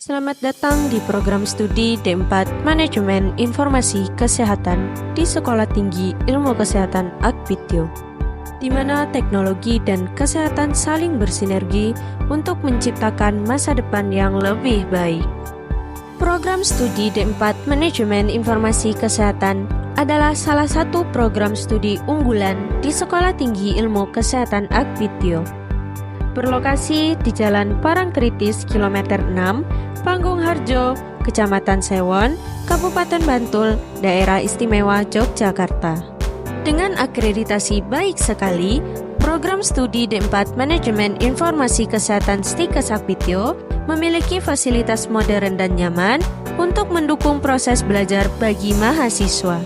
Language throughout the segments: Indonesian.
Selamat datang di program studi D4 Manajemen Informasi Kesehatan di Sekolah Tinggi Ilmu Kesehatan Akpitio, di mana teknologi dan kesehatan saling bersinergi untuk menciptakan masa depan yang lebih baik. Program studi D4 Manajemen Informasi Kesehatan adalah salah satu program studi unggulan di Sekolah Tinggi Ilmu Kesehatan Akpitio. Berlokasi di Jalan Parangkritis Kilometer 6, Panggung Harjo, Kecamatan Sewon, Kabupaten Bantul, Daerah Istimewa Yogyakarta. Dengan akreditasi baik sekali, program studi D4 Manajemen Informasi Kesehatan Stikes Akpitio memiliki fasilitas modern dan nyaman untuk mendukung proses belajar bagi mahasiswa.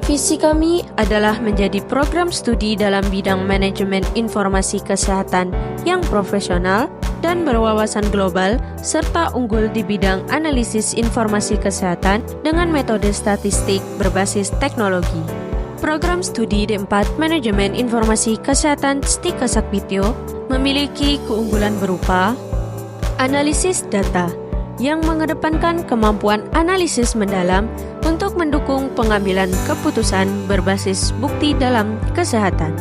Visi kami adalah menjadi program studi dalam bidang manajemen informasi kesehatan yang profesional dan berwawasan global, serta unggul di bidang analisis informasi kesehatan dengan metode statistik berbasis teknologi. Program studi D4 Manajemen Informasi Kesehatan Stikes Akpitio memiliki keunggulan berupa analisis data yang mengedepankan kemampuan analisis mendalam untuk mendukung pengambilan keputusan berbasis bukti dalam kesehatan.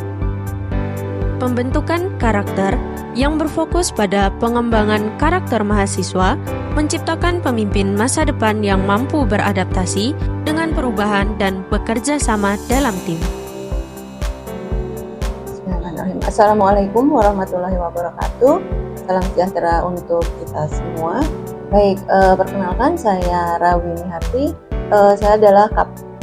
Pembentukan karakter yang berfokus pada pengembangan karakter mahasiswa, menciptakan pemimpin masa depan yang mampu beradaptasi dengan perubahan dan bekerja sama dalam tim. Bismillahirrahmanirrahim. Assalamualaikum warahmatullahi wabarakatuh. Salam sejahtera untuk kita semua. Baik, perkenalkan saya Rawini Harti. Saya adalah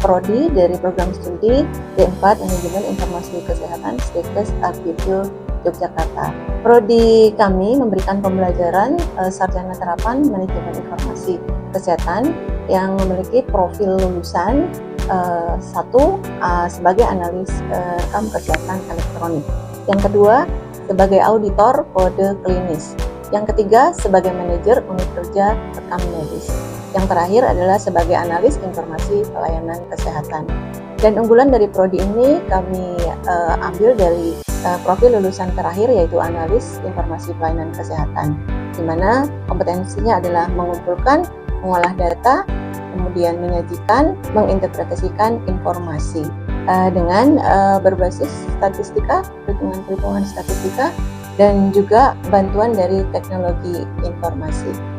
Prodi dari program studi D4 Manajemen Informasi Kesehatan Stikes Akpitio Yogyakarta. Prodi kami memberikan pembelajaran sarjana terapan manajemen informasi kesehatan yang memiliki profil lulusan satu sebagai analis rekam kesehatan elektronik. Yang kedua sebagai auditor kode klinis. Yang ketiga sebagai manajer unit kerja rekam medis. Yang terakhir adalah sebagai analis informasi pelayanan kesehatan. Dan unggulan dari prodi ini kami ambil dari profil lulusan terakhir, yaitu analis informasi pelayanan kesehatan, di mana kompetensinya adalah mengumpulkan, mengolah data, kemudian menyajikan, menginterpretasikan informasi dengan berbasis statistika, perhitungan statistika, dan juga bantuan dari teknologi informasi.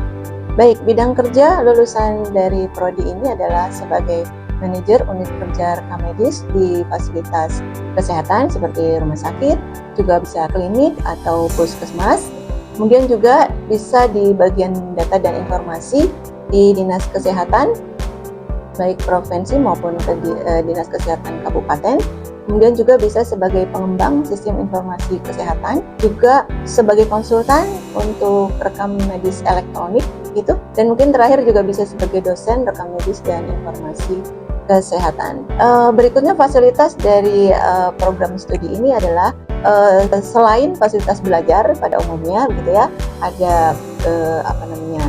Baik, bidang kerja lulusan dari prodi ini adalah sebagai manajer unit kerja rekam medis di fasilitas kesehatan seperti rumah sakit, juga bisa klinik atau puskesmas. Kemudian juga bisa di bagian data dan informasi di Dinas Kesehatan, baik provinsi maupun Dinas Kesehatan Kabupaten. Kemudian juga bisa sebagai pengembang sistem informasi kesehatan, juga sebagai konsultan untuk rekam medis elektronik gitu. Dan mungkin terakhir juga bisa sebagai dosen rekam medis dan informasi kesehatan. Berikutnya fasilitas dari program studi ini adalah selain fasilitas belajar pada umumnya begitu ya, ada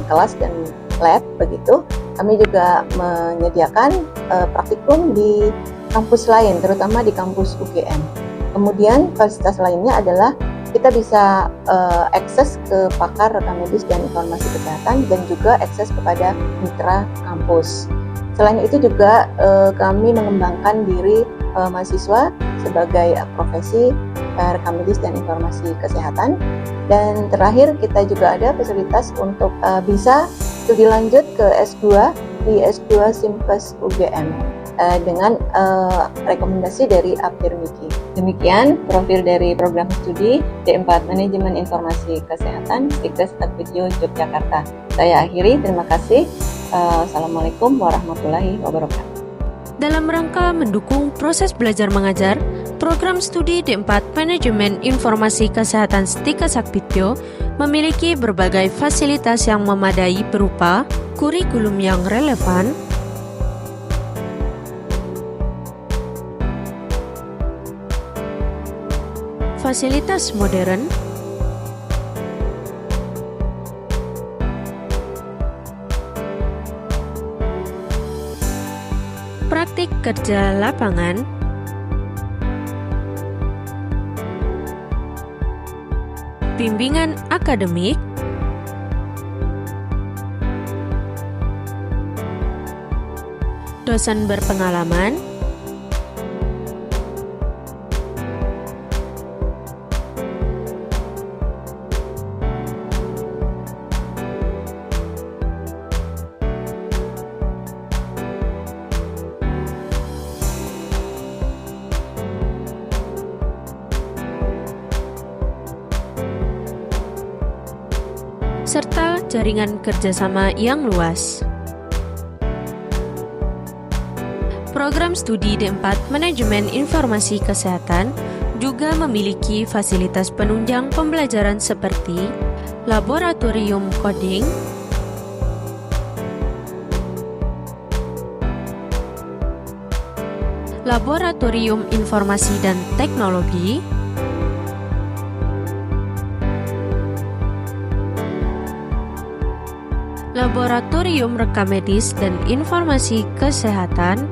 kelas dan lab begitu. Kami juga menyediakan praktikum di kampus lain, terutama di kampus UGM. Kemudian fasilitas lainnya adalah kita bisa akses ke pakar rekam medis dan informasi kesehatan, dan juga akses kepada mitra kampus. Selain itu juga kami mengembangkan diri mahasiswa sebagai profesi rekam medis dan informasi kesehatan. Dan terakhir kita juga ada fasilitas untuk bisa studi lanjut ke S2 di S2 Simpes UGM dengan rekomendasi dari Aptirwiki. Demikian profil dari program studi D4 Manajemen Informasi Kesehatan Stikes Akpitio Yogyakarta. Saya akhiri, terima kasih. Assalamualaikum warahmatullahi wabarakatuh. Dalam rangka mendukung proses belajar mengajar, program studi D4 Manajemen Informasi Kesehatan Stikes Akpitio memiliki berbagai fasilitas yang memadai berupa kurikulum yang relevan, fasilitas modern, praktik kerja lapangan, bimbingan akademik, dosen berpengalaman, serta jaringan kerjasama yang luas. Program studi D4 Manajemen Informasi Kesehatan juga memiliki fasilitas penunjang pembelajaran seperti laboratorium coding, laboratorium informasi dan teknologi, laboratorium rekam medis dan informasi kesehatan,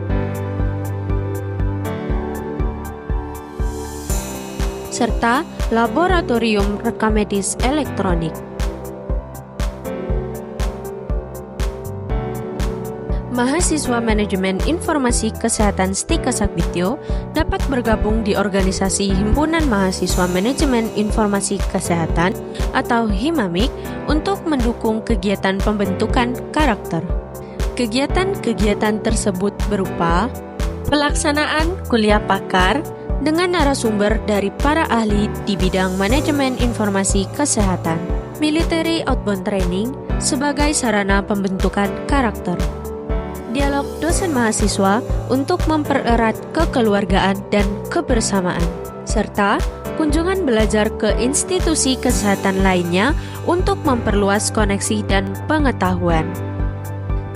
serta laboratorium rekam medis elektronik. Mahasiswa Manajemen Informasi Kesehatan STIKA Sakbitio dapat bergabung di organisasi Himpunan Mahasiswa Manajemen Informasi Kesehatan atau HIMAMIK untuk mendukung kegiatan pembentukan karakter. Kegiatan-kegiatan tersebut berupa pelaksanaan kuliah pakar dengan narasumber dari para ahli di bidang manajemen informasi kesehatan, military outbound training sebagai sarana pembentukan karakter, dialog dosen mahasiswa untuk mempererat kekeluargaan dan kebersamaan, serta kunjungan belajar ke institusi kesehatan lainnya untuk memperluas koneksi dan pengetahuan.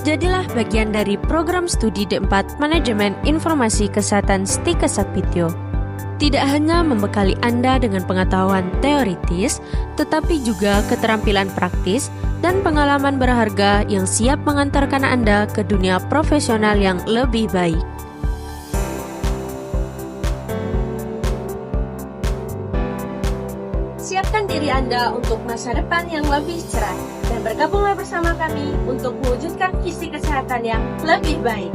Jadilah bagian dari program studi D4 Manajemen Informasi Kesehatan STIKA Sakbitio. Tidak hanya membekali Anda dengan pengetahuan teoritis, tetapi juga keterampilan praktis dan pengalaman berharga yang siap mengantarkan Anda ke dunia profesional yang lebih baik. Siapkan diri Anda untuk masa depan yang lebih cerah dan bergabunglah bersama kami untuk mewujudkan visi kesehatan yang lebih baik.